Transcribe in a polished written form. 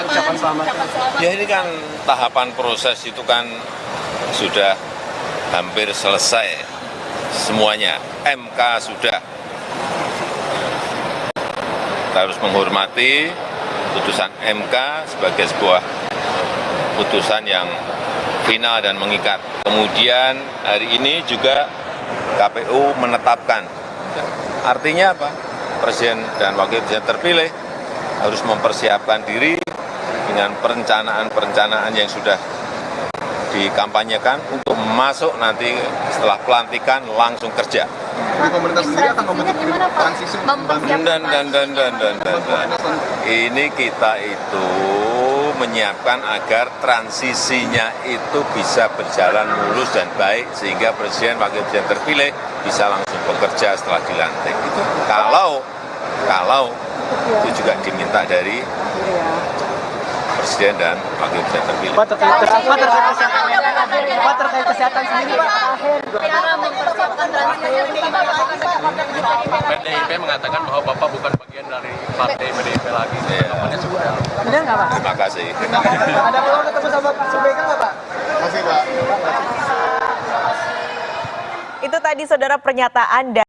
ucapan selamat. Ya ini kan tahapan proses itu kan sudah hampir selesai semuanya. MK sudah. Kita harus menghormati putusan MK sebagai sebuah putusan yang final dan mengikat. Kemudian hari ini juga KPU menetapkan. Artinya apa? Presiden dan wakil presiden terpilih harus mempersiapkan diri dengan perencanaan-perencanaan yang sudah dikampanyekan untuk masuk nanti setelah pelantikan langsung kerja. Di pemerintah sendiri akan membentuk transisi Dan. Ini kita itu menyiapkan agar transisinya itu bisa berjalan mulus dan baik sehingga presiden wakil presiden terpilih bisa langsung bekerja setelah dilantik. Itu kalau itu juga diminta dari presiden dan wakil presiden terpilih. Pak terkait kesehatan sendiri Pak. PDIP mengatakan bahwa Bapak bukan bagian dari partai PDIP lagi. Benar nggak Pak? Terima kasih. Ada peluang ketemu sama Pak Subeka nggak Pak? Terima kasih Pak. Itu tadi saudara pernyataan dari